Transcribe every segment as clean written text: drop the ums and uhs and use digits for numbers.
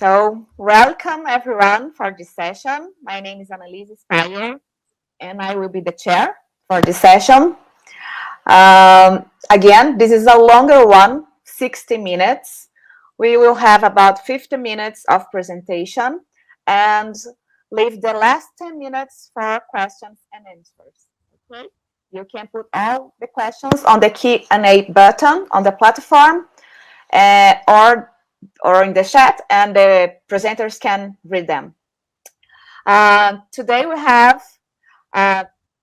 So, welcome everyone for this session. My name is Annalise Speyer, and I will be the chair for this session. Again, this is a longer one, 60 minutes. We will have about 50 minutes of presentation and leave the last 10 minutes for questions and answers. Okay? You can put all the questions on the Q&A button on the platform or in the chat, and the presenters can read them. Today we have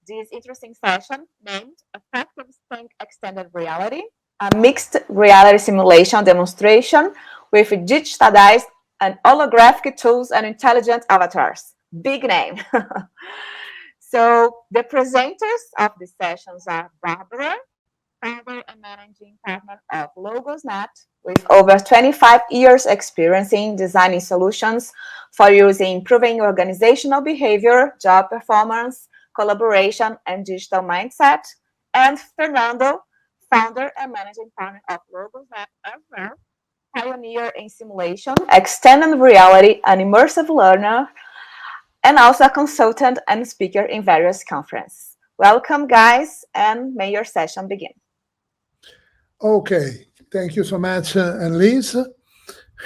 this interesting session named Effective Sync Extended Reality, a mixed reality simulation demonstration with digitized and holographic tools and intelligent avatars. Big name. So the presenters of the sessions are Barbara, founder and managing partner of LogosNet, with over 25 years experience in designing solutions for use in improving organizational behavior, job performance, collaboration, and digital mindset. And Fernando, founder and managing partner of LogosNet as well, pioneer in simulation, extended reality, and immersive learner, and also a consultant and speaker in various conferences. Welcome, guys, and may your session begin. Okay, thank you so much, Annelise.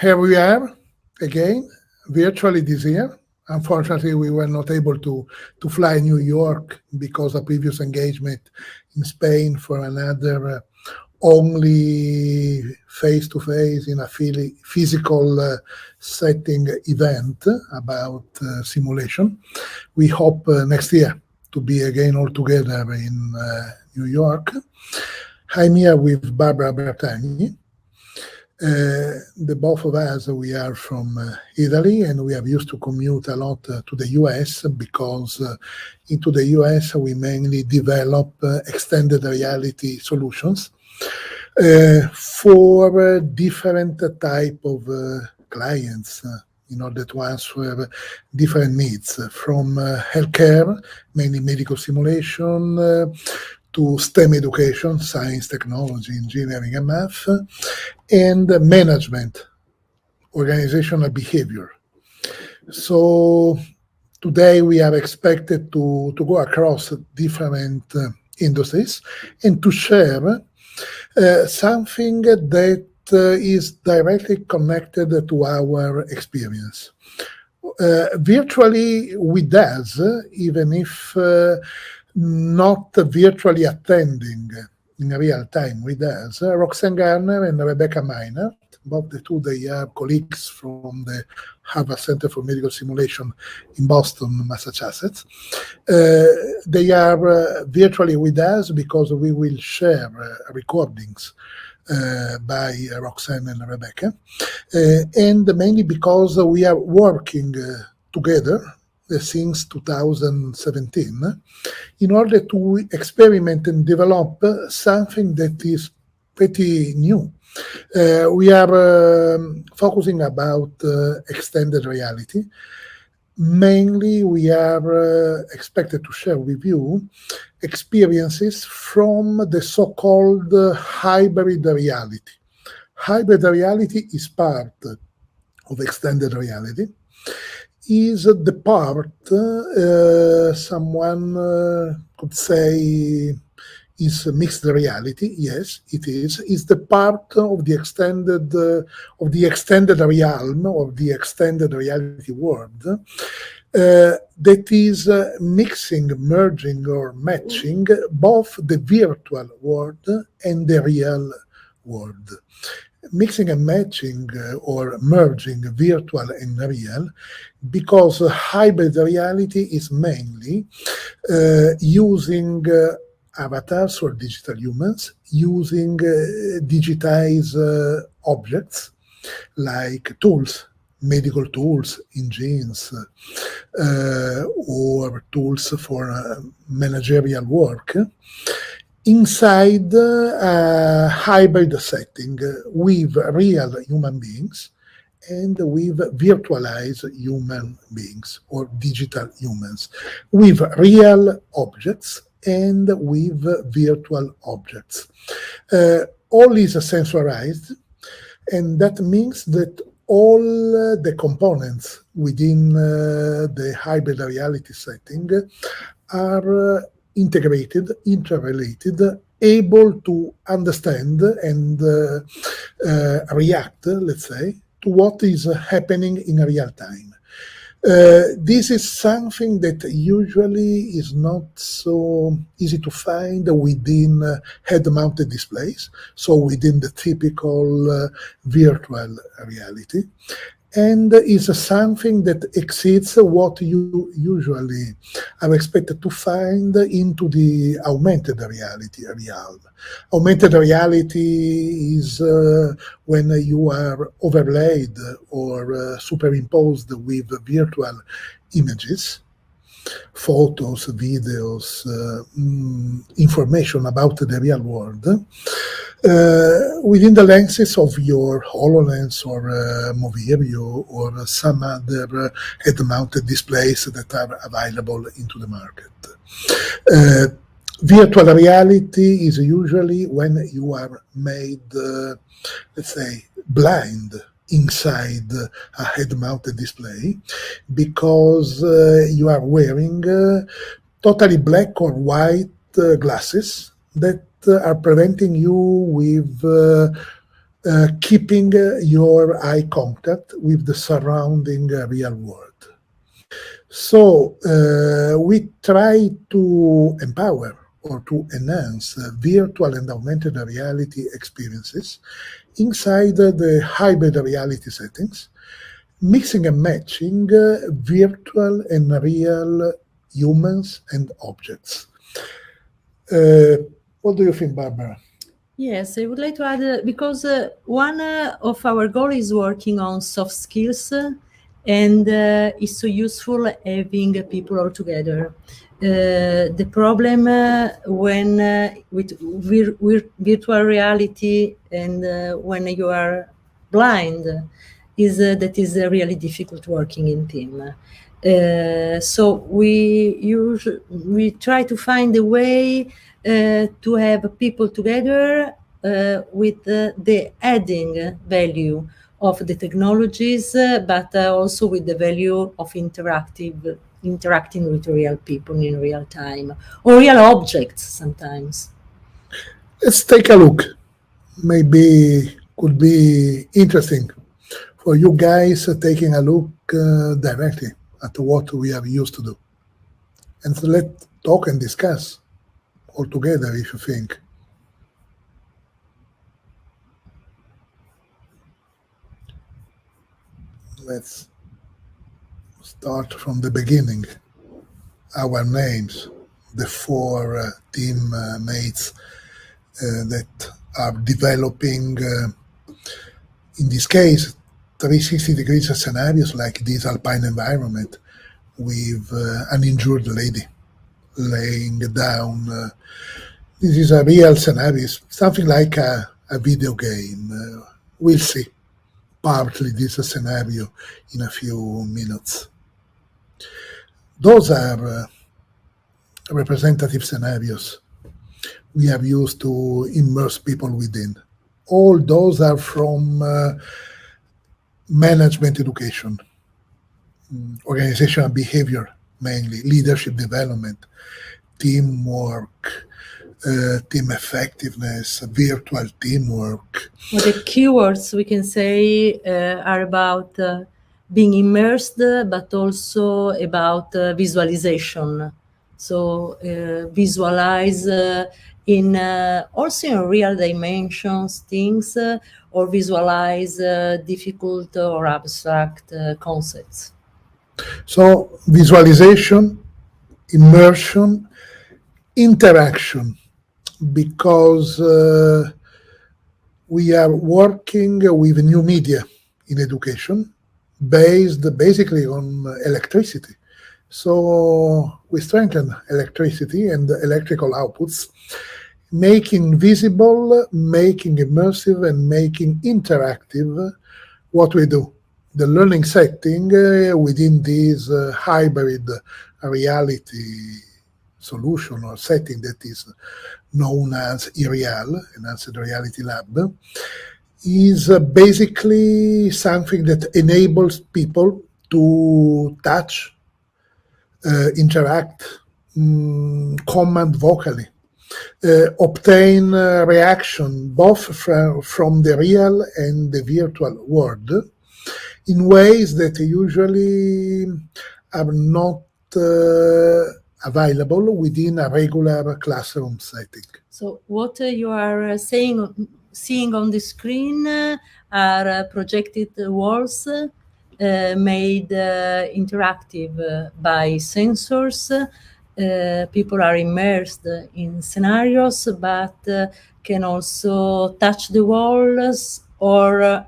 Here we are again, virtually this year. Unfortunately, we were not able to fly New York because of previous engagement in Spain for another only face-to-face in a physical setting event about simulation. We hope next year to be again all together in New York. I'm here with Barbara Bertagni. The both of us, we are from Italy, and we have used to commute a lot to the US because into the US we mainly develop extended reality solutions for different type of clients in order to answer different needs, from healthcare, mainly medical simulation, to STEM education, science, technology, engineering, and math, and management, organizational behavior. So today we are expected to go across different industries and to share something that is directly connected to our experience. Virtually with us, even if not virtually attending in real time with us, Roxanne Garner and Rebecca Minert, both the two, they are colleagues from the Harvard Center for Medical Simulation in Boston, Massachusetts. They are virtually with us because we will share recordings by Roxanne and Rebecca, and mainly because we are working together since 2017 in order to experiment and develop something that is pretty new. We are focusing about extended reality. Mainly, we are expected to share with you experiences from the so-called hybrid reality. Hybrid reality is part of extended reality. Is the part, someone could say, is mixed reality. Yes, it is. It's the part of the extended realm, of the extended reality world, that is mixing, merging, or matching both the virtual world and the real world. Mixing and matching or merging virtual and real, because hybrid reality is mainly using avatars or digital humans, using digitized objects like tools, medical tools, engines, or tools for managerial work, inside a hybrid setting with real human beings and with virtualized human beings or digital humans, with real objects and with virtual objects. All is sensorized, and that means that all the components within the hybrid reality setting are integrated, interrelated, able to understand and react, let's say, to what is happening in real time. This is something that usually is not so easy to find within head-mounted displays, so within the typical virtual reality, and is something that exceeds what you usually are expected to find into the augmented reality realm. Augmented reality is when you are overlaid or superimposed with virtual images, photos, videos, information about the real world, within the lenses of your HoloLens or Movirio or some other head-mounted displays that are available into the market. Virtual reality is usually when you are made, let's say, blind inside a head-mounted display because you are wearing totally black or white glasses that are preventing you with keeping your eye contact with the surrounding real world. So we try to empower or to enhance virtual and augmented reality experiences inside the hybrid reality settings, mixing and matching virtual and real humans and objects. What do you think, Barbara? Yes, I would like to add, because one of our goals is working on soft skills, and it's so useful having people all together. The problem when with virtual reality and when you are blind is that is really difficult working in team. So we try to find a way to have people together with the adding value of the technologies, but also with the value of interacting with real people in real time, or real objects sometimes. Let's take a look. Maybe could be interesting for you guys taking a look directly at what we are used to do. And so let's talk and discuss all together if you think. Let's start from the beginning. Our names, the four team mates that are developing, in this case, 360 degrees scenarios like this alpine environment with an injured lady laying down. This is a real scenario, something like a video game. We'll see partly this scenario in a few minutes. Those are representative scenarios we have used to immerse people within. All those are from management education, organizational behavior mainly, leadership development, teamwork, team effectiveness, virtual teamwork. Well, the keywords we can say are about being immersed, but also about visualization. So visualize in also in real dimensions things, or visualize difficult or abstract concepts. So visualization, immersion, interaction, because we are working with new media in education based basically on electricity. So we strengthen electricity and electrical outputs, making visible, making immersive, and making interactive what we do. The learning setting within this hybrid reality solution or setting that is known as EREAL, Enhanced Reality Lab, is basically something that enables people to touch, interact, command vocally, obtain reaction both from the real and the virtual world in ways that usually are not available within a regular classroom setting. So what you are seeing on the screen are projected walls made interactive by sensors. People are immersed in scenarios, but can also touch the walls or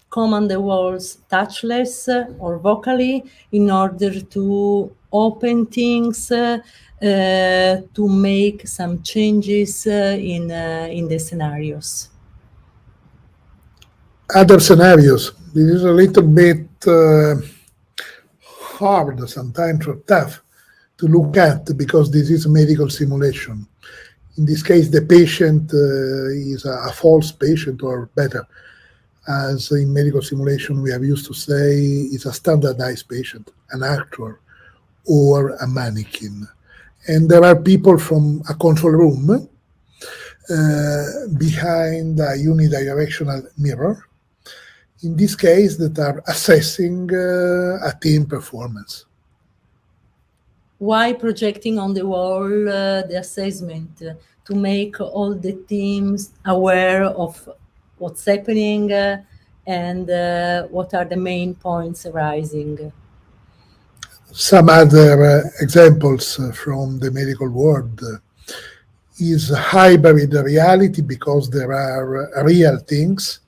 command the walls touchless or vocally in order to open things, to make some changes in the scenarios. Other scenarios. This is a little bit hard sometimes or tough to look at because this is medical simulation. In this case, the patient is a false patient, or better, as in medical simulation we are used to say, is a standardized patient, an actor or a mannequin. And there are people from a control room behind a unidirectional mirror, in this case, that are assessing a team performance. Why projecting on the wall the assessment? To make all the teams aware of what's happening and what are the main points arising. Some other examples from the medical world is hybrid reality, because there are real things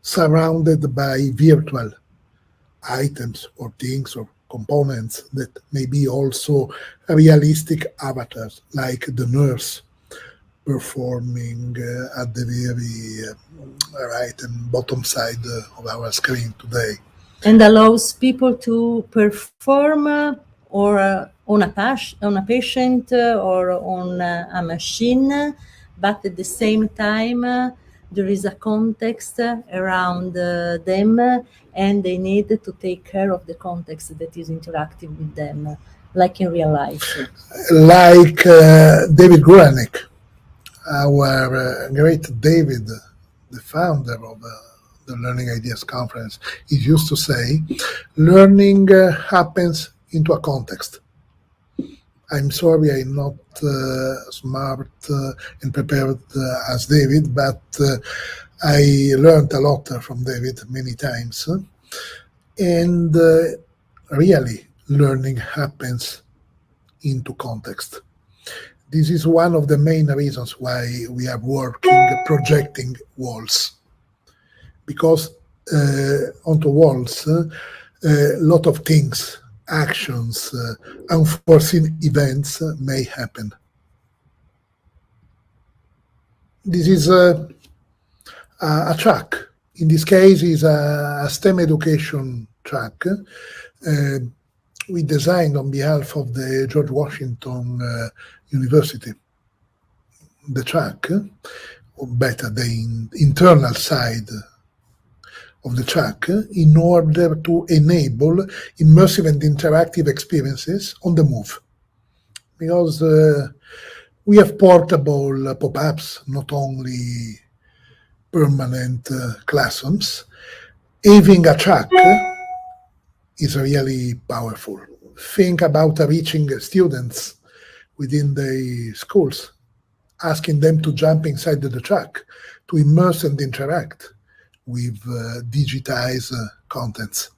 surrounded by virtual items or things or components that may be also realistic avatars, like the nurse performing at the very right and bottom side of our screen today. And allows people to perform or on a patient or on a machine, but at the same time there is a context around them, and they need to take care of the context that is interactive with them, like in real life. Like David Granick, our great David, the founder of the Learning Ideas Conference, he used to say, learning happens into a context. I'm sorry I'm not smart and prepared as David, but I learned a lot from David many times. And really, learning happens into context. This is one of the main reasons why we are working projecting walls, because onto walls a lot of things, actions, unforeseen events may happen. This is a track. In this case, is a STEM education track we designed on behalf of the George Washington University. The track, or better, the internal side of the track, in order to enable immersive and interactive experiences on the move. Because we have portable pop-ups, not only permanent classrooms. Having a track is really powerful. Think about reaching students within the schools, asking them to jump inside the track, to immerse and interact with digitized contents.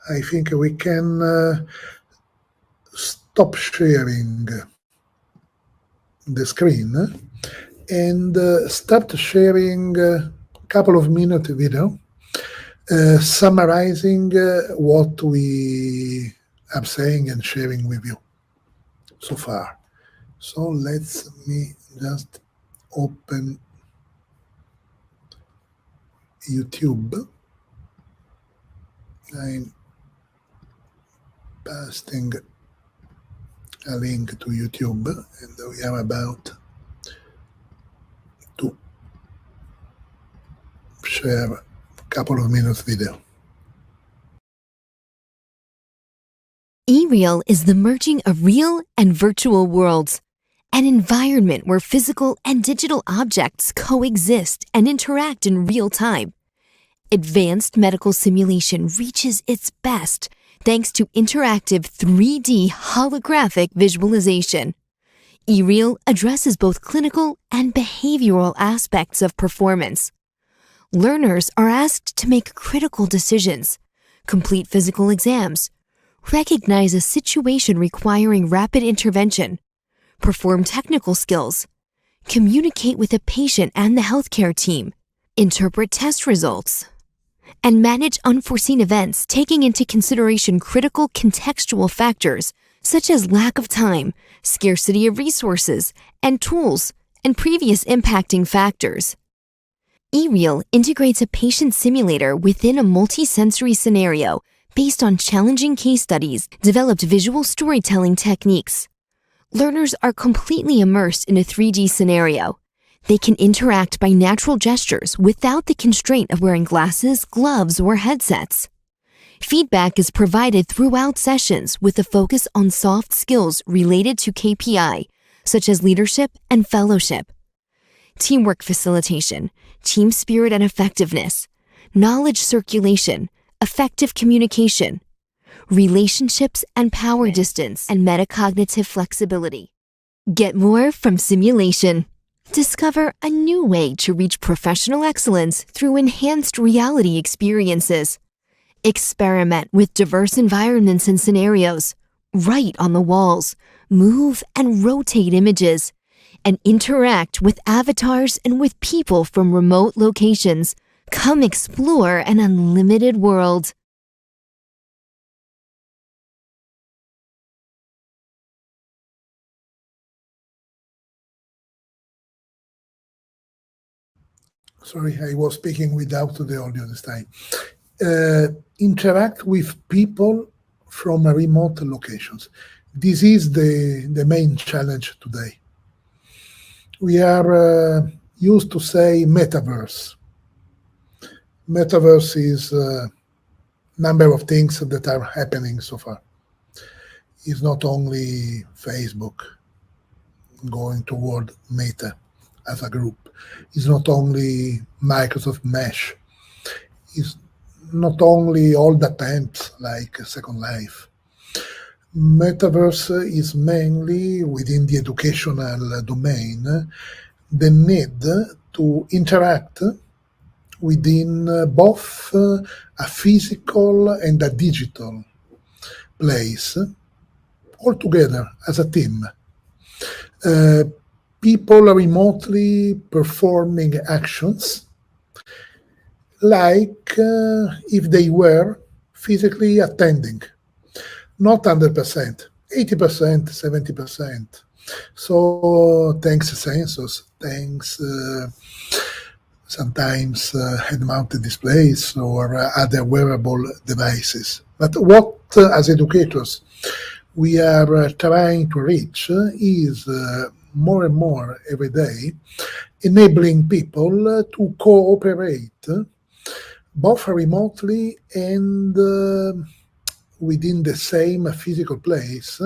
I think we can stop sharing the screen and start sharing a couple of minute video summarizing what we are saying and sharing with you so far. So let me just open YouTube. I'm pasting a link to YouTube, and we are about to share a couple of minutes video. eReal is the merging of real and virtual worlds, an environment where physical and digital objects coexist and interact in real time. Advanced medical simulation reaches its best thanks to interactive 3D holographic visualization. eReal addresses both clinical and behavioral aspects of performance. Learners are asked to make critical decisions, complete physical exams, recognize a situation requiring rapid intervention, perform technical skills, communicate with a patient and the healthcare team, interpret test results, and manage unforeseen events taking into consideration critical contextual factors such as lack of time, scarcity of resources and tools, and previous impacting factors. eReal integrates a patient simulator within a multi-sensory scenario based on challenging case studies, developed visual storytelling techniques. Learners are completely immersed in a 3D scenario. They can interact by natural gestures without the constraint of wearing glasses, gloves, or headsets. Feedback is provided throughout sessions with a focus on soft skills related to KPI, such as leadership and fellowship, teamwork facilitation, team spirit and effectiveness, knowledge circulation, effective communication, relationships and power distance, and metacognitive flexibility. Get more from simulation. Discover a new way to reach professional excellence through enhanced reality experiences. Experiment with diverse environments and scenarios. Write on the walls, move and rotate images, and interact with avatars and with people from remote locations. Come explore an unlimited world. Sorry, I was speaking without the audio this time. Interact with people from remote locations. This is the main challenge today. We are used to say metaverse. Metaverse is a number of things that are happening so far. It's not only Facebook going toward Meta as a group. It's not only Microsoft Mesh. It's not only all the attempts like Second Life. Metaverse is mainly within the educational domain, the need to interact within both a physical and a digital place, all together as a team. People remotely performing actions like if they were physically attending. Not 100%, 80%, 70%. So thanks sensors, thanks sometimes head-mounted displays or other wearable devices. But what, as educators, we are trying to reach is more and more every day, enabling people to cooperate both remotely and within the same physical place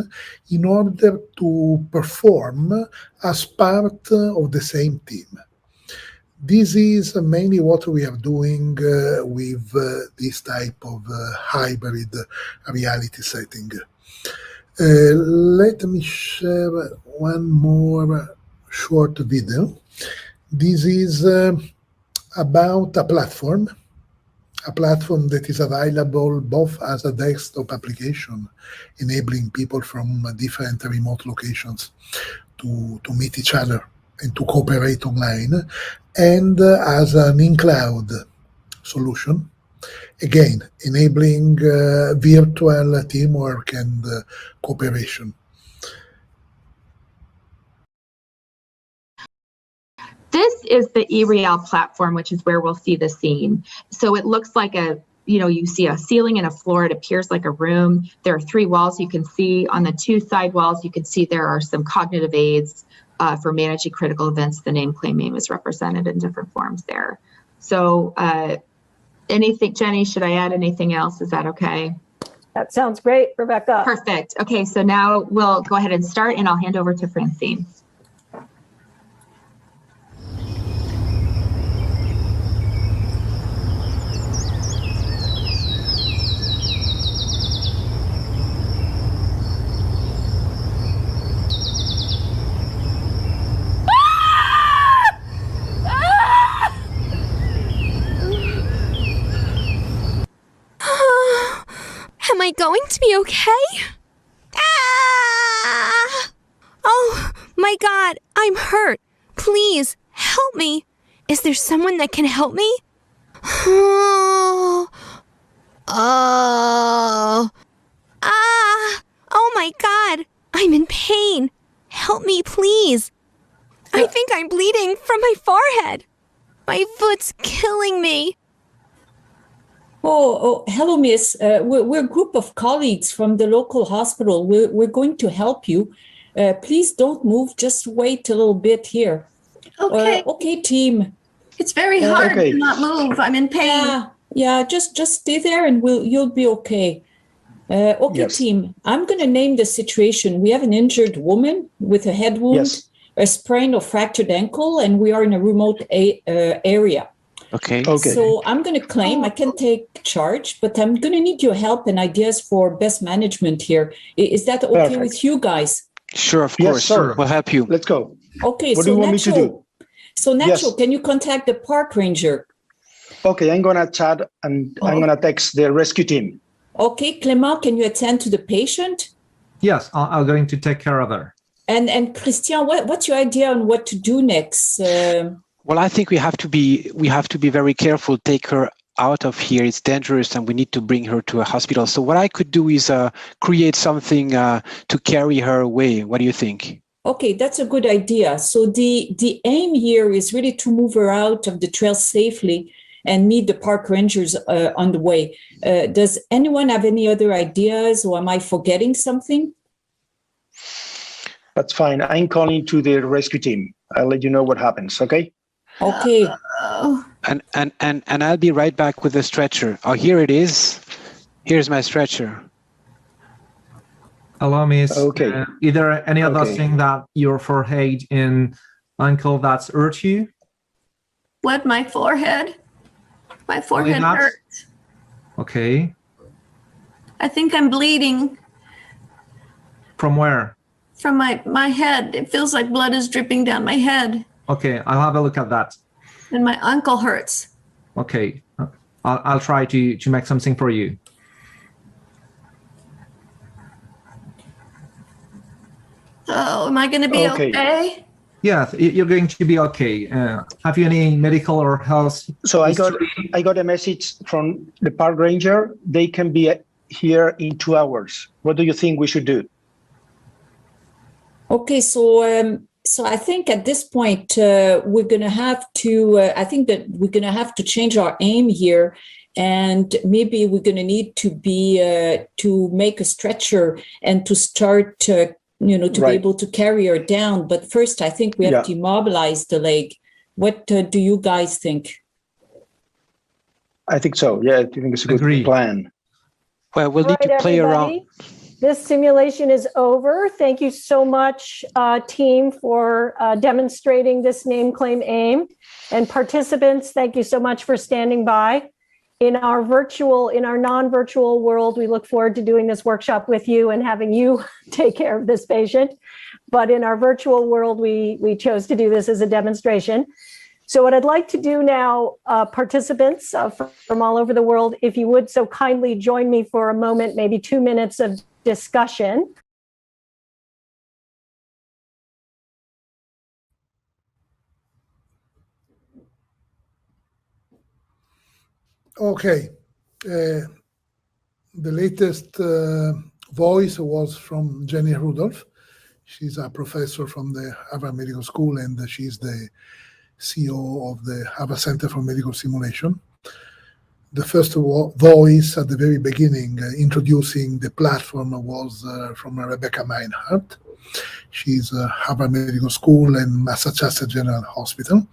in order to perform as part of the same team. This is mainly what we are doing with this type of hybrid reality setting. Let me share one more short video. This is about a platform that is available both as a desktop application, enabling people from different remote locations to meet each other and to cooperate online, and as an in-cloud solution, again, enabling virtual teamwork and cooperation. This is the eReal platform, which is where we'll see the scene. So it looks like you see a ceiling and a floor. It appears like a room. There are 3 walls you can see. On the 2 side walls, you can see there are some cognitive aids for managing critical events. The name, claim, name is represented in different forms there. So anything, Jenny, should I add anything else? Is that okay? That sounds great, Rebecca. Perfect. Okay, so now we'll go ahead and start, and I'll hand over to Francine. Am I going to be okay? Ah! Oh my God, I'm hurt. Please help me. Is there someone that can help me? Oh. Oh. Ah! Oh my God, I'm in pain. Help me, please. I think I'm bleeding from my forehead. My foot's killing me. Oh, hello, miss. We're a group of colleagues from the local hospital. We're going to help you. Please don't move. Just wait a little bit here. Okay. Okay, team. It's very hard to not move. I'm in pain. Yeah. Just stay there, and you'll be okay. Okay, Yes. team. I'm going to name the situation. We have an injured woman with a head wound, Yes. a sprained or fractured ankle, and we are in a remote area. Okay. So I'm going to claim I can take charge, but I'm going to need your help and ideas for best management here. Is that okay Perfect. with you guys? Sure, of Yes, course. sir. We'll help you. Let's go. Okay. What so do you want me to Nacho, do? So Nacho, Yes. can you contact the park ranger? Okay, I'm gonna chat and I'm gonna text the rescue team. Okay, Clément, can you attend to the patient? Yes, I'm going to take care of her. And Christian, what's your idea on what to do next? Well, I think we have to be very careful. Take her out of here. It's dangerous, and we need to bring her to a hospital. So what I could do is create something to carry her away. What do you think? Okay, that's a good idea. So the aim here is really to move her out of the trail safely and meet the park rangers on the way. Does anyone have any other ideas, or am I forgetting something? That's fine. I'm calling to the rescue team. I'll let you know what happens, okay? Okay. And I'll be right back with the stretcher. Oh, here it is. Here's my stretcher. Hello, miss. Okay. Either any other Okay. thing that your forehead and ankle that's hurt you? What, my forehead? My forehead that? hurts. Okay. I think I'm bleeding From where? from my head. It feels like blood is dripping down my head, Okay, I'll have a look at that. and my ankle hurts. Okay, I'll try to make something for you. Oh, am I going to be Okay. okay? Yeah, you're going to be okay. Have you any medical or health So history? I got a message from the park ranger. They can be here in 2 hours. What do you think we should do? Okay, so I think at this point we're going to have to. I think that we're going to have to change our aim here, and maybe we're going to need to be to make a stretcher and to start, to be Right. able to carry her down. But first, I think we have Yeah. to immobilize the leg. What do you guys think? I think so. Yeah, I think it's a good Agreed. plan. Well, we'll need Right, to play everybody. around. This simulation is over. Thank you so much, team, for demonstrating this name, claim, aim. And participants, thank you so much for standing by. In our non-virtual world, we look forward to doing this workshop with you and having you take care of this patient. But in our virtual world, we chose to do this as a demonstration. So what I'd like to do now, participants from all over the world, if you would so kindly join me for a moment, maybe 2 minutes of discussion. Okay. The latest voice was from Jenny Rudolph. She's a professor from the Harvard Medical School, and she's the CEO of the Harvard Center for Medical Simulation. The first voice at the very beginning, introducing the platform, was from Rebecca Meinhardt. She's Harvard Medical School and Massachusetts General Hospital.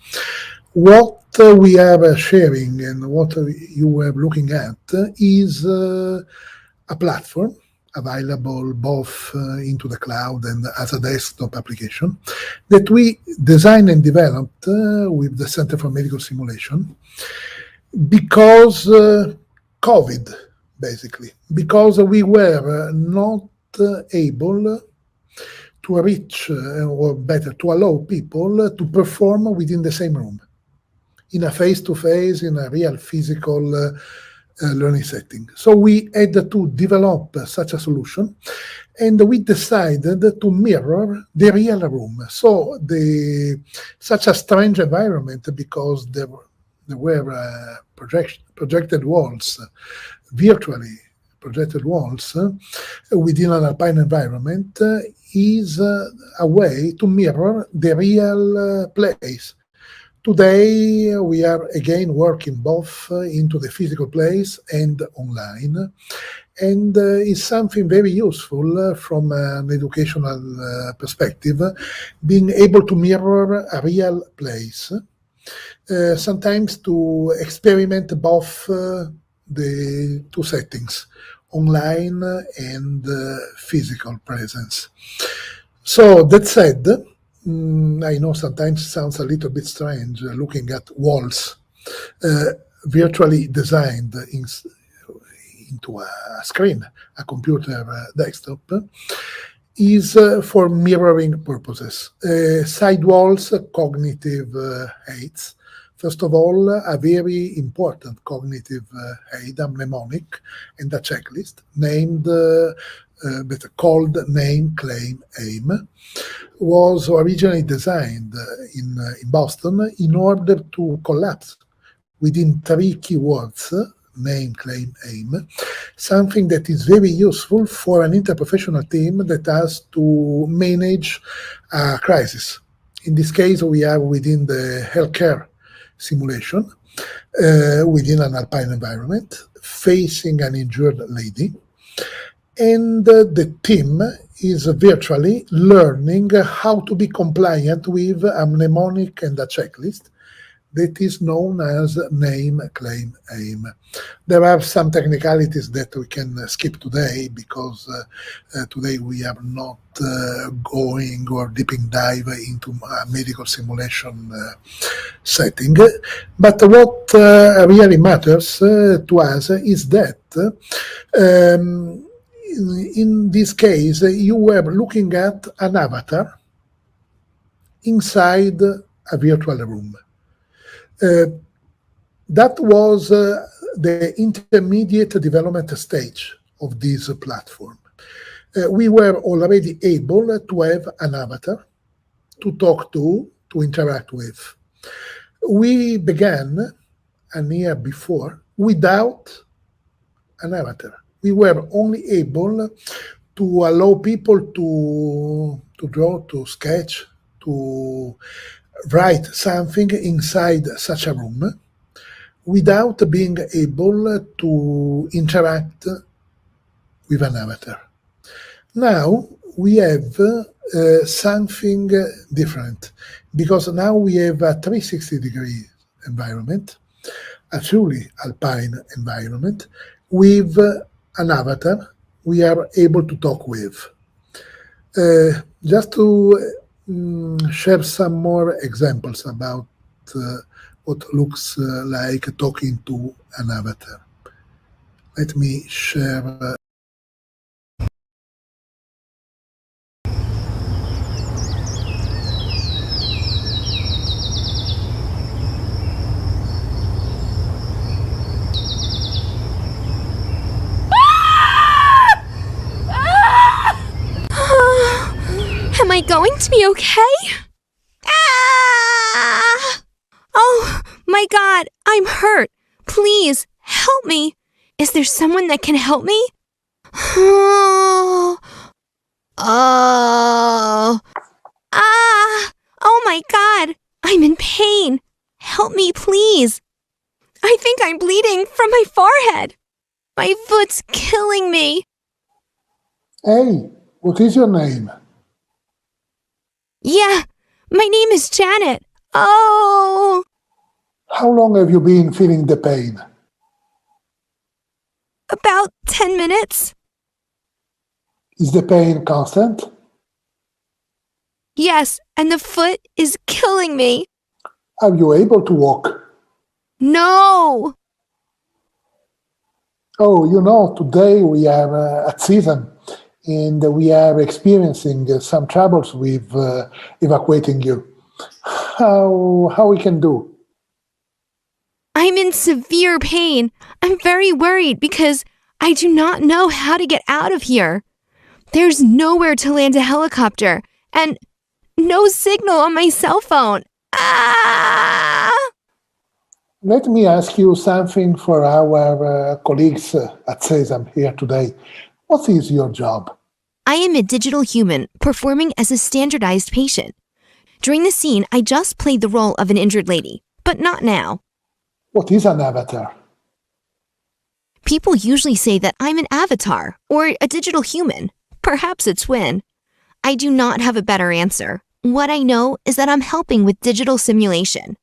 What we are sharing and what you are looking at is a platform available both into the cloud and as a desktop application that we designed and developed with the Center for Medical Simulation because COVID, basically, because we were not able to reach, or better, to allow people to perform within the same room, in a face-to-face, in a real physical learning setting. So we had to develop such a solution, and we decided to mirror the real room. So such a strange environment, because there were projected walls, virtually projected walls within an alpine environment, is a way to mirror the real place. Today, we are again working both into the physical place and online, and it's something very useful from an educational perspective, being able to mirror a real place, sometimes to experiment both the two settings, online and physical presence. So that said, I know sometimes it sounds a little bit strange looking at walls virtually designed into a screen, a computer desktop, is for mirroring purposes. Side walls, cognitive aids. First of all, a very important cognitive aid, a mnemonic and a checklist named, called Name, Claim, Aim, was originally designed in Boston in order to collapse within 3 keywords, name, claim, aim, something that is very useful for an interprofessional team that has to manage a crisis. In this case, we are within the healthcare simulation, within an alpine environment, facing an injured lady. And the team is virtually learning how to be compliant with a mnemonic and a checklist that is known as name, claim, aim. There are some technicalities that we can skip today because today we are not going or deeping dive into a medical simulation setting. But what really matters to us is that in this case, you were looking at an avatar inside a virtual room. That was the intermediate development stage of this platform. We were already able to have an avatar to talk to interact with. We began a year before without an avatar. We were only able to allow people to draw, to sketch, to write something inside such a room without being able to interact with an avatar. Now we have something different, because now we have a 360-degree environment, a truly alpine environment, with an avatar we are able to talk with. Just to share some more examples about what looks like talking to an avatar. Let me share. Am I going to be okay? Ah! Oh, my God, I'm hurt. Please, help me. Is there someone that can help me? Oh. Oh. Ah! Oh, my God, I'm in pain. Help me, please. I think I'm bleeding from my forehead. My foot's killing me. Hey, what is your name? Yeah, my name is Janet. Oh. How long have you been feeling the pain? About 10 minutes? Is the pain constant? Yes, and the foot is killing me. Are you able to walk? No! Oh, today we are at season and we are experiencing some troubles with evacuating you. How we can do? I'm in severe pain. I'm very worried because I do not know how to get out of here. There's nowhere to land a helicopter and no signal on my cell phone. Ah! Let me ask you something for our colleagues at Sesam here today. What is your job? I am a digital human performing as a standardized patient. During the scene, I just played the role of an injured lady, but not now. What is an avatar? People usually say that I'm an avatar or a digital human, perhaps a twin. I do not have a better answer. What I know is that I'm helping with digital simulation.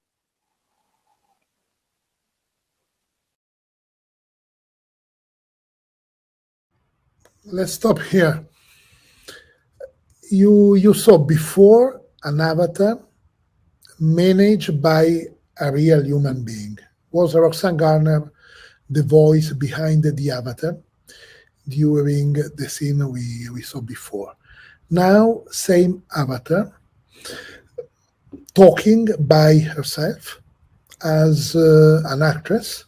Let's stop here. You saw before an avatar managed by a real human being. Was Roxanne Garner the voice behind the avatar during the scene we saw before? Now, same avatar talking by herself as an actress,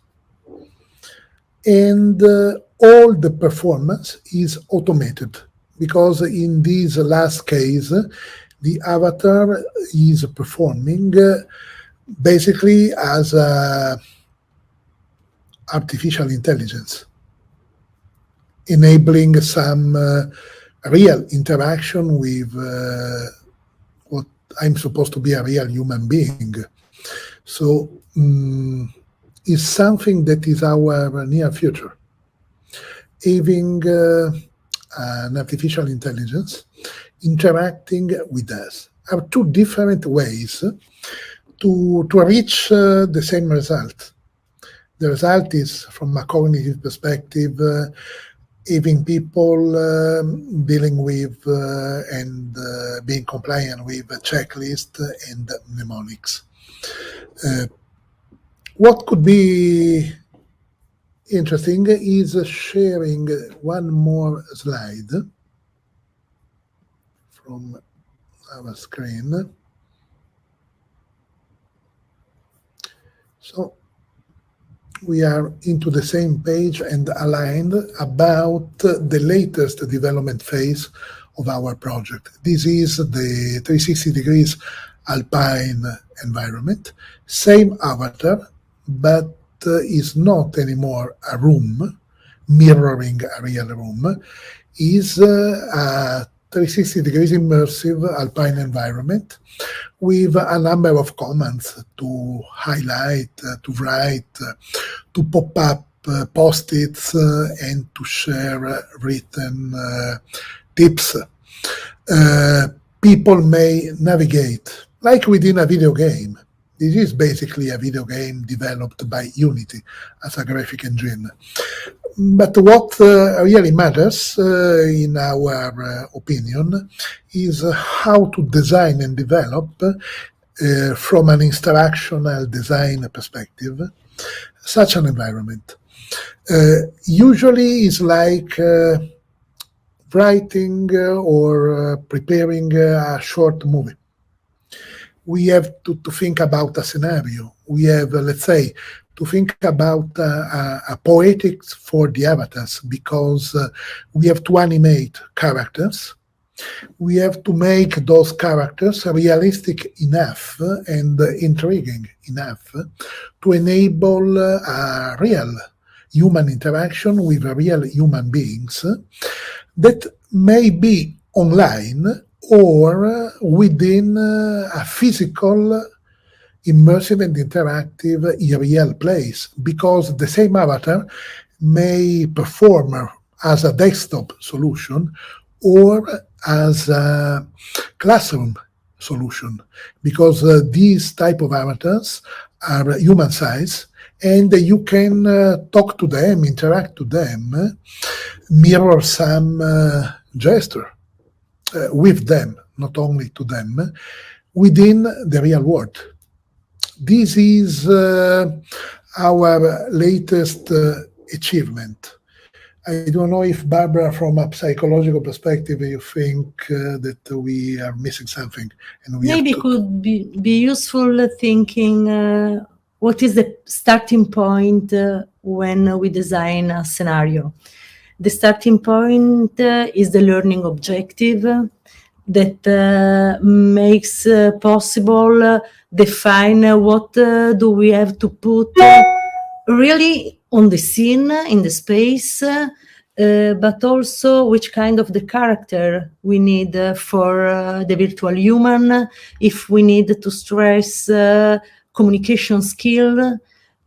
and all the performance is automated because in this last case, the avatar is performing basically as artificial intelligence, enabling some real interaction with what I'm supposed to be a real human being. So it's something that is our near future. Having an artificial intelligence interacting with us are two different ways to reach the same result. The result is, from a cognitive perspective, having people dealing with and being compliant with a checklist and mnemonics. What could be interesting is sharing one more slide from our screen. So we are into the same page and aligned about the latest development phase of our project. This is the 360 degrees alpine environment, same avatar, but is not anymore a room mirroring a real room, is a 360 degrees immersive alpine environment with a number of commands to highlight, to write, to pop up post-its and to share written tips. People may navigate like within a video game. This is basically a video game developed by Unity as a graphic engine. But what really matters, in our opinion, is how to design and develop from an instructional design perspective such an environment. Usually it's like writing or preparing a short movie. We have to think about a scenario. We have, let's say, to think about a poetics for the avatars, because we have to animate characters. We have to make those characters realistic enough and intriguing enough to enable a real human interaction with real human beings that may be online or within a physical, immersive and interactive real place, because the same avatar may perform as a desktop solution or as a classroom solution, because these type of avatars are human size, and you can talk to them, interact to them, mirror some gesture with them, not only to them, within the real world. This is our latest achievement. I don't know if, Barbara, from a psychological perspective, you think that we are missing something. And we Maybe could be useful thinking what is the starting point when we design a scenario. The starting point is the learning objective that makes possible define what do we have to put really on the scene, in the space, but also which kind of the character we need for the virtual human, if we need to stress communication skill,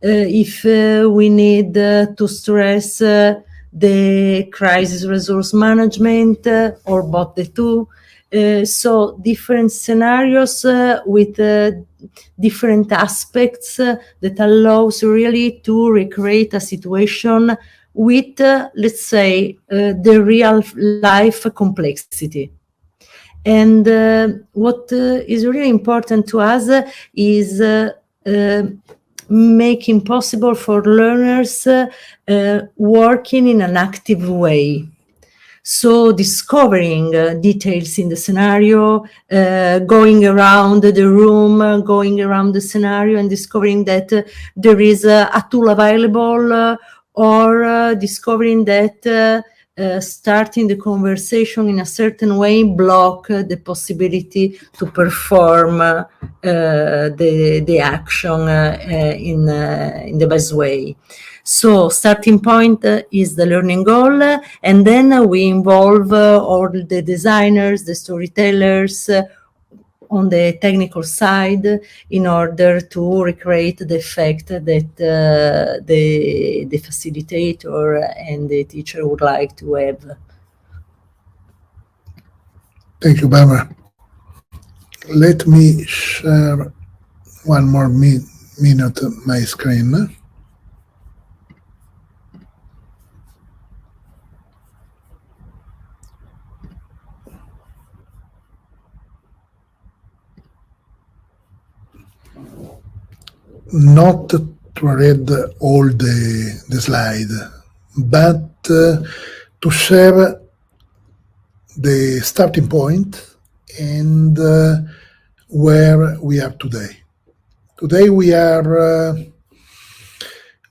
if we need to stress the crisis resource management or both the two. So different scenarios with different aspects that allows really to recreate a situation with, let's say, the real life complexity. And what is really important to us is making possible for learners working in an active way. So discovering details in the scenario, going around the room, going around the scenario and discovering that there is a tool available or discovering that starting the conversation in a certain way block the possibility to perform the action in the best way. So starting point is the learning goal, and then we involve all the designers, the storytellers on the technical side in order to recreate the effect that the facilitator and the teacher would like to have. Thank you, Barbara. Let me share one more minute my screen. Not to read all the slide, but to share the starting point and where we are today. Today we are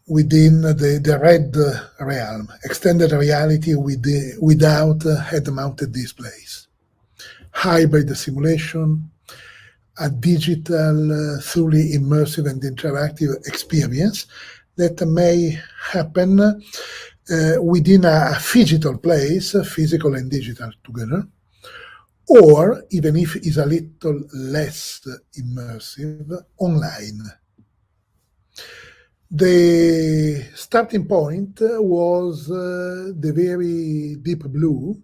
within the red realm, extended reality without head-mounted displays, hybrid simulation, a digital, fully immersive and interactive experience that may happen within a phygital place, physical and digital together, or even if it's a little less immersive, online. The starting point was the very deep blue,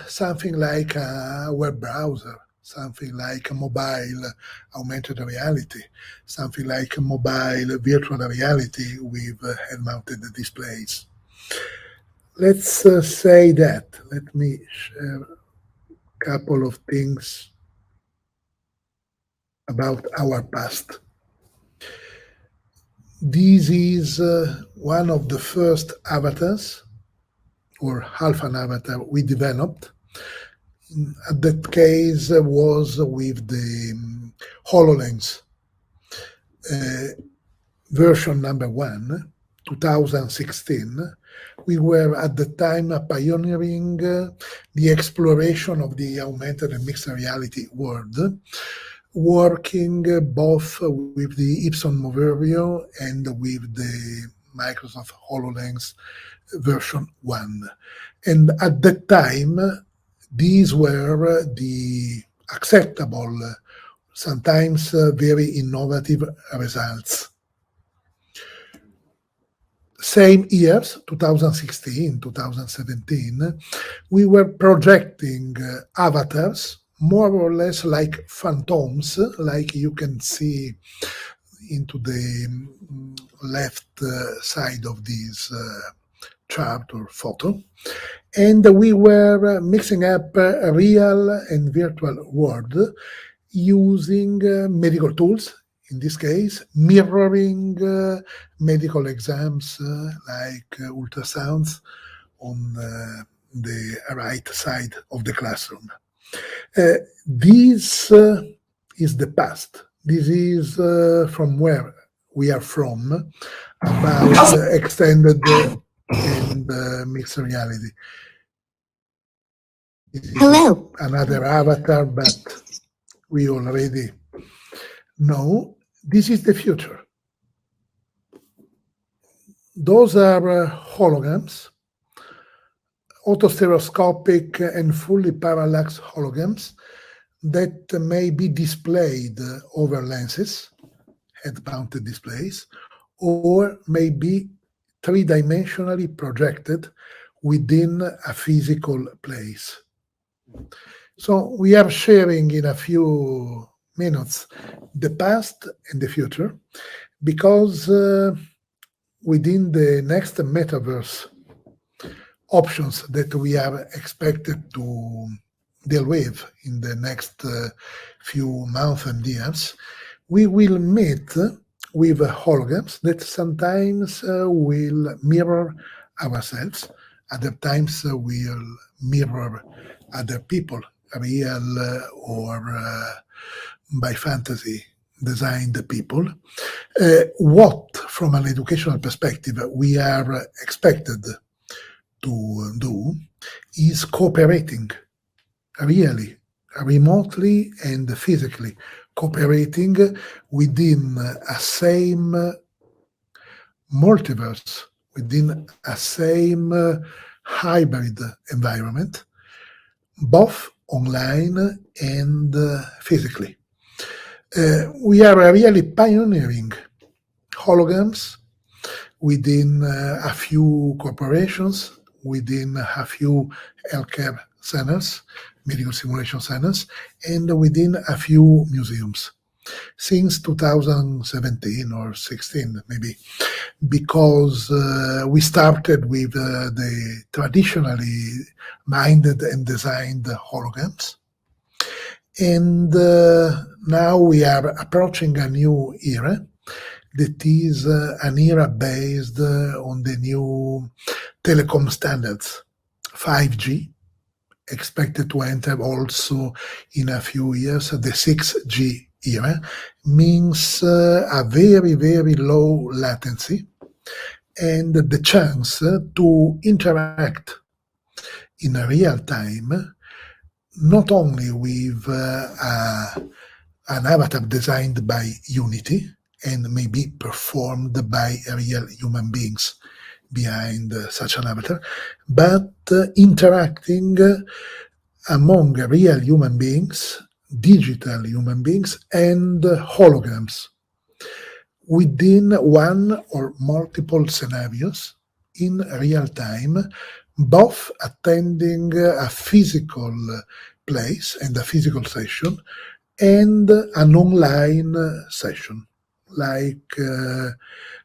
something like a web browser, something like a mobile augmented reality, something like a mobile virtual reality with head-mounted displays. Let's say that. Let me share a couple of things about our past. This is one of the first avatars, or half an avatar we developed. At that case was with the HoloLens version number 1, 2016. We were at the time pioneering the exploration of the augmented and mixed reality world, working both with the Epson Moverio and with the Microsoft HoloLens version 1. And at that time, these were the acceptable, sometimes very innovative results. Same years, 2016, 2017, we were projecting avatars, more or less like phantoms, like you can see into the left side of this chart or photo. And we were mixing up a real and virtual world using medical tools, in this case, mirroring medical exams like ultrasounds on the right side of the classroom. This is the past. This is from where we are from, about extended and mixed reality. Hello. Another avatar, but we already know this is the future. Those are holograms, autostereoscopic and fully parallax holograms that may be displayed over lenses, head-mounted displays, or may be three-dimensionally projected within a physical place. So we are sharing in a few minutes the past and the future, because within the next metaverse options that we are expected to deal with in the next few months and years, we will meet with holograms that sometimes will mirror ourselves, other times will mirror other people, real or by fantasy designed people. What, from an educational perspective, we are expected to do is cooperating, really, remotely and physically, cooperating within a same multiverse, within a same hybrid environment, both online and physically. We are really pioneering holograms within a few corporations, within a few healthcare centers, medical simulation centers, and within a few museums since 2017 or 16 maybe, because we started with the traditionally minded and designed holograms. And now we are approaching a new era that is an era based on the new telecom standards, 5G, expected to enter also in a few years. The 6G era means a very, very low latency and the chance to interact in real time, not only with an avatar designed by Unity and maybe performed by real human beings behind such an avatar, but interacting among real human beings, digital human beings, and holograms within one or multiple scenarios in real time, both attending a physical place and a physical session and an online session, like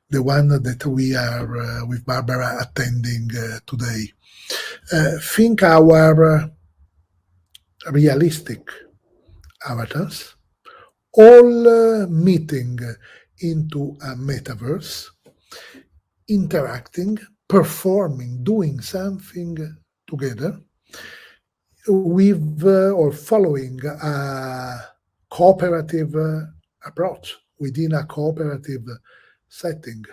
the one that we are with Barbara attending today. Think our realistic avatars all meeting into a metaverse, interacting, performing, doing something together with or following a cooperative approach within a cooperative setting,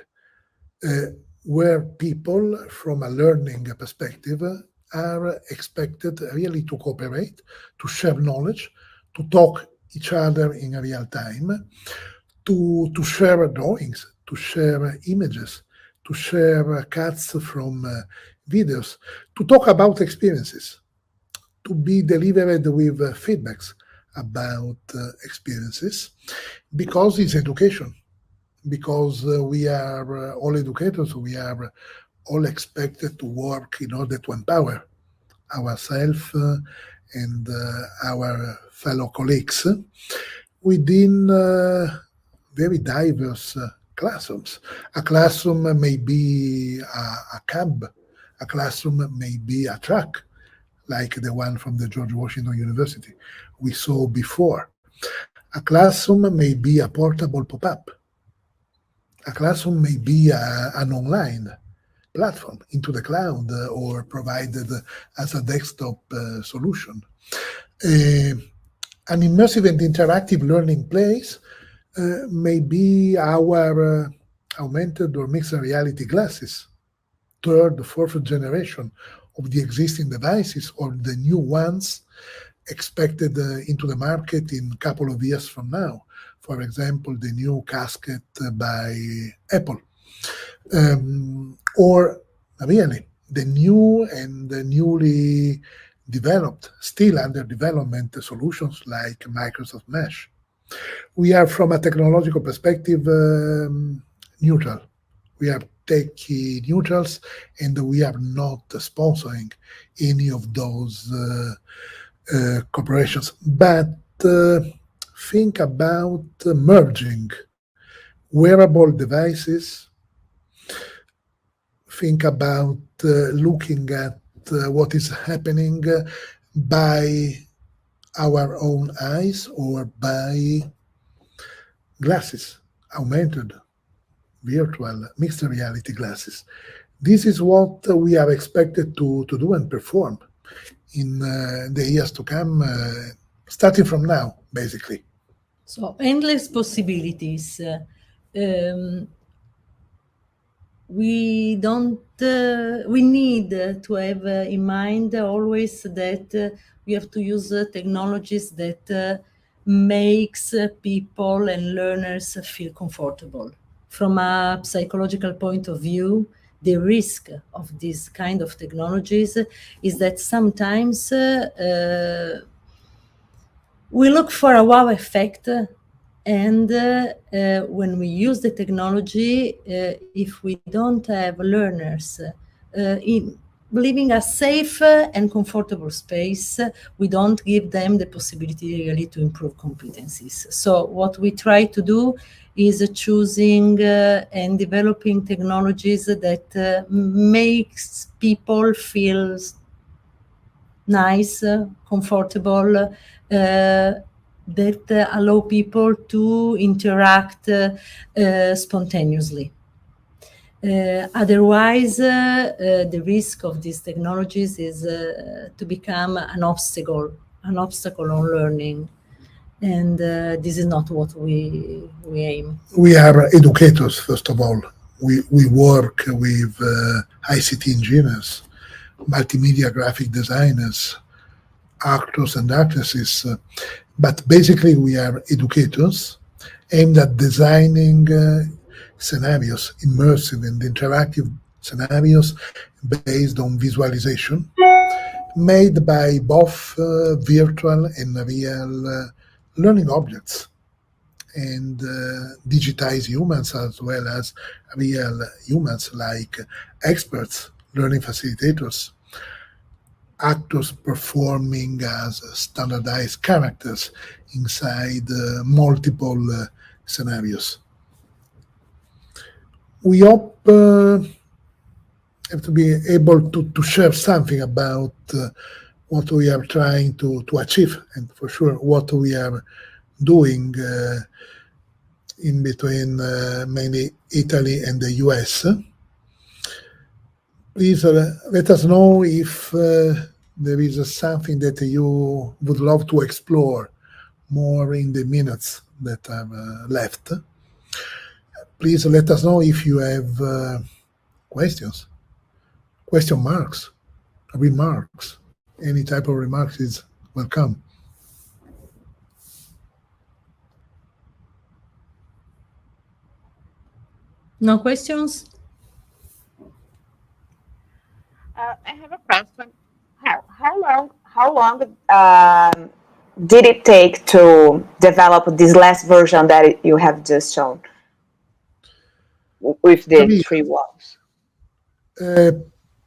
where people from a learning perspective are expected really to cooperate, to share knowledge, to talk each other in real time, to share drawings, to share images, to share cuts from videos, to talk about experiences, to be delivered with feedbacks about experiences, because it's education, because we are all educators, we are all expected to work in order to empower ourselves and our fellow colleagues within very diverse classrooms. A classroom may be a cab, a classroom may be a truck, like the one from the George Washington University we saw before. A classroom may be a portable pop-up. A classroom may be an online platform into the cloud or provided as a desktop solution. An immersive and interactive learning place may be our augmented or mixed reality glasses, third, fourth generation of the existing devices or the new ones expected into the market in a couple of years from now. For example, the new casket by Apple. Or really, the new and the newly developed, still under development solutions like Microsoft Mesh. We are, from a technological perspective, neutral. We are techie neutrals, and we are not sponsoring any of those corporations. But think about merging wearable devices. Think about looking at what is happening by our own eyes or by glasses, augmented, virtual, mixed reality glasses. This is what we are expected to do and perform in the years to come, starting from now, basically. So endless possibilities. We don't. We need to have in mind always that we have to use technologies that makes people and learners feel comfortable. From a psychological point of view, the risk of this kind of technologies is that sometimes we look for a wow effect, and when we use the technology, if we don't have learners living a safe and comfortable space, we don't give them the possibility really to improve competencies. So what we try to do is choosing and developing technologies that makes people feel nice, comfortable, that allow people to interact spontaneously. Otherwise, the risk of these technologies is to become an obstacle on learning. And this is not what we aim. We are educators, first of all. We work with ICT engineers, multimedia graphic designers, actors and actresses. But basically, we are educators aimed at designing scenarios, immersive and interactive scenarios based on visualization, made by both virtual and real learning objects, and digitized humans as well as real humans, like experts, learning facilitators, actors performing as standardized characters inside multiple scenarios. We hope have to be able to share something about what we are trying to achieve, and for sure what we are doing in between mainly Italy and the US. Please let us know if there is something that you would love to explore more in the minutes that are left. Please let us know if you have questions, question marks, remarks. Any type of remarks is welcome. No questions? I have a question. How long did it take to develop this last version that you have just shown with the 3 walls?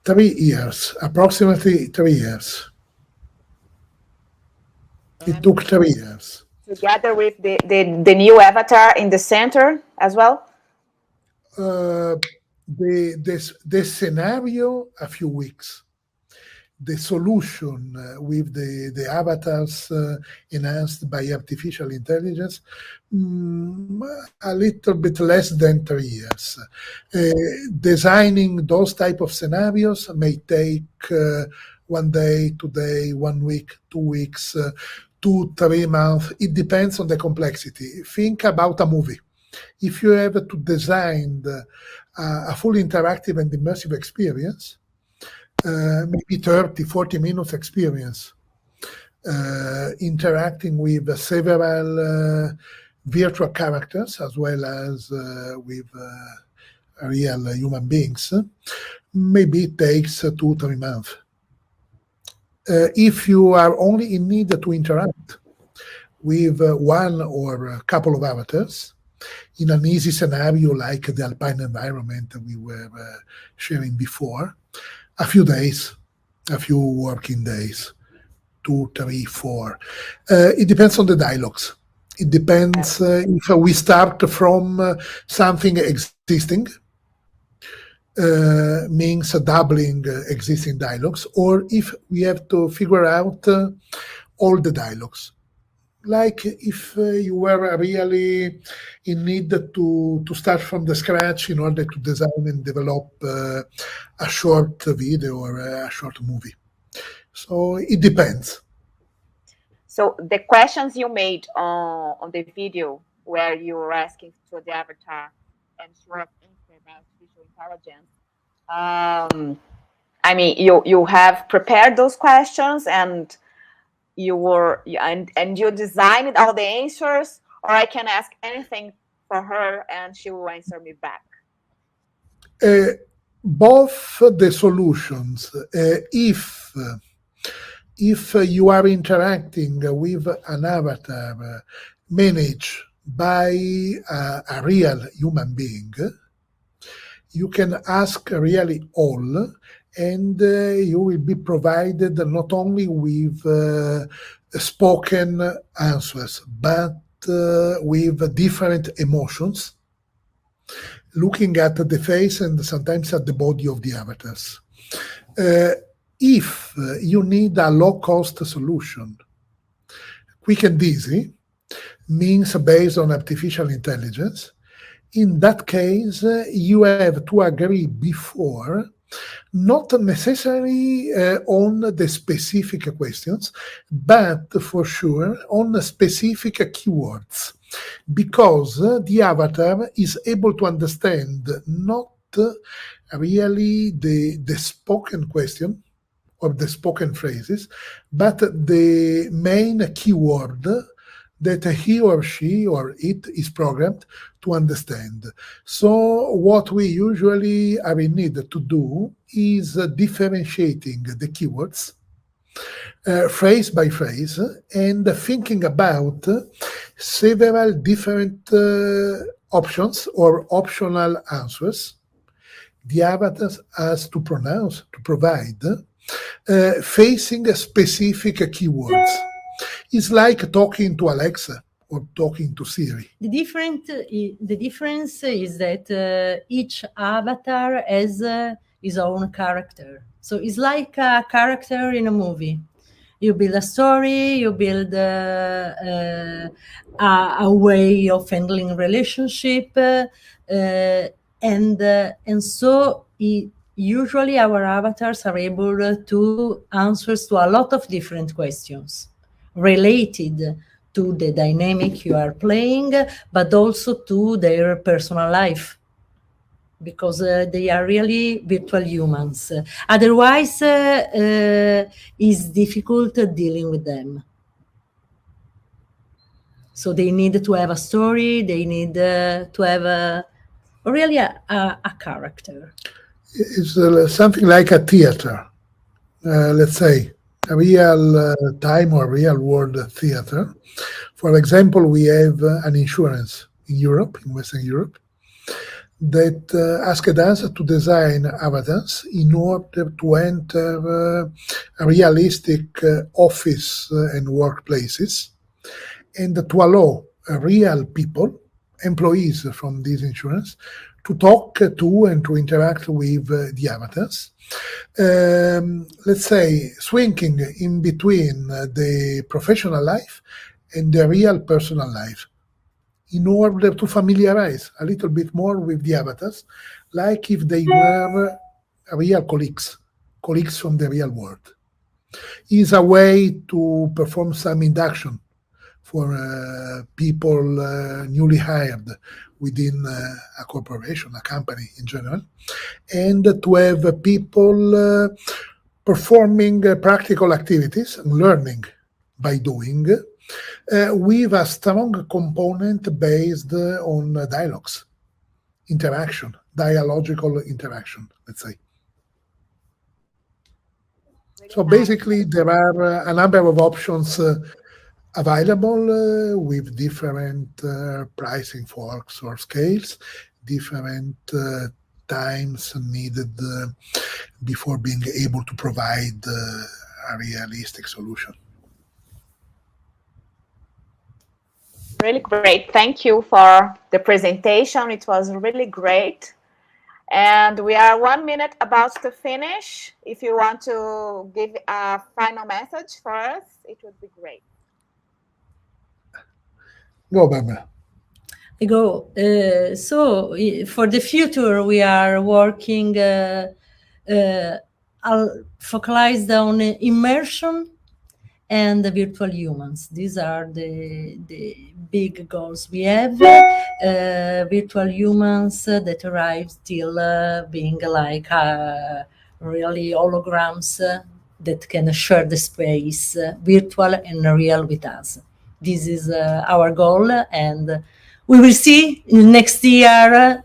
3 years, approximately 3 years. It took 3 years. Together with the new avatar in the center as well? The scenario, a few weeks. The solution with the avatars enhanced by artificial intelligence, a little bit less than 3 years. Designing those type of scenarios may take 1 day, 2 days, 1 week, 2 weeks, 2, 3 months. It depends on the complexity. Think about a movie. If you have to design a fully interactive and immersive experience, maybe 30, 40 minutes experience, interacting with several virtual characters as well as with real human beings, maybe it takes 2, 3 months. If you are only in need to interact with one or a couple of avatars in an easy scenario like the alpine environment we were sharing before, a few days, a few working days, 2, 3, 4. It depends on the dialogues. It depends if we start from something existing, means doubling existing dialogues, or if we have to figure out all the dialogues. Like if you were really in need to start from the scratch in order to design and develop a short video or a short movie. So it depends. So the questions you made on the video where you were asking to the avatar and short answer about artificial intelligence, I mean, you have prepared those questions and you designed all the answers, or I can ask anything for her and she will answer me back? Both the solutions. If you are interacting with an avatar managed by a real human being, you can ask really all, and you will be provided not only with spoken answers, but with different emotions, looking at the face and sometimes at the body of the avatars. If you need a low-cost solution, quick and easy, means based on artificial intelligence, in that case, you have to agree before, not necessarily on the specific questions, but for sure on specific keywords, because the avatar is able to understand not really the spoken question or the spoken phrases, but the main keyword that he or she or it is programmed to understand. So what we usually are in need to do is differentiating the keywords phrase by phrase and thinking about several different options or optional answers the avatar has to provide facing specific keywords. It's like talking to Alexa or talking to Siri. The difference is that each avatar has his own character. So it's like a character in a movie. You build a story, you build a way of handling relationship, and so usually our avatars are able to answer to a lot of different questions related to the dynamic you are playing, but also to their personal life, because they are really virtual humans. Otherwise, it's difficult dealing with them. So they need to have a story, they need to have really a character. It's something like a theater, let's say, a real time or real world theater. For example, we have an insurance in Europe, in Western Europe, that asked us to design avatars in order to enter realistic office and workplaces, and to allow real people, employees from this insurance, to talk to and to interact with the avatars. Let's say, swinging in between the professional life and the real personal life, in order to familiarize a little bit more with the avatars, like if they were real colleagues from the real world. Is a way to perform some induction for people newly hired within a corporation, a company in general, and to have people performing practical activities and learning by doing, with a strong component based on dialogues, interaction, dialogical interaction, let's say. So basically, there are a number of options available with different pricing forks or scales, different times needed before being able to provide a realistic solution. Really great. Thank you for the presentation. It was really great. And we are 1 minute about to finish. If you want to give a final message for us, it would be great. Go, Barbara. Go. So for the future, we are working focalized on immersion and the virtual humans. These are the big goals we have. Virtual humans that arrive still being like really holograms that can share the space, virtual and real with us. This is our goal, and we will see next year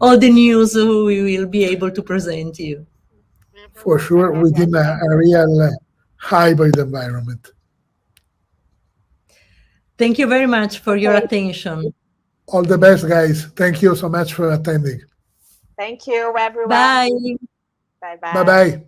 all the news we will be able to present to you. For sure, within a real hybrid environment. Thank you very much for your attention. All the best, guys. Thank you so much for attending. Thank you, everyone. Bye. Bye-bye. Bye-bye.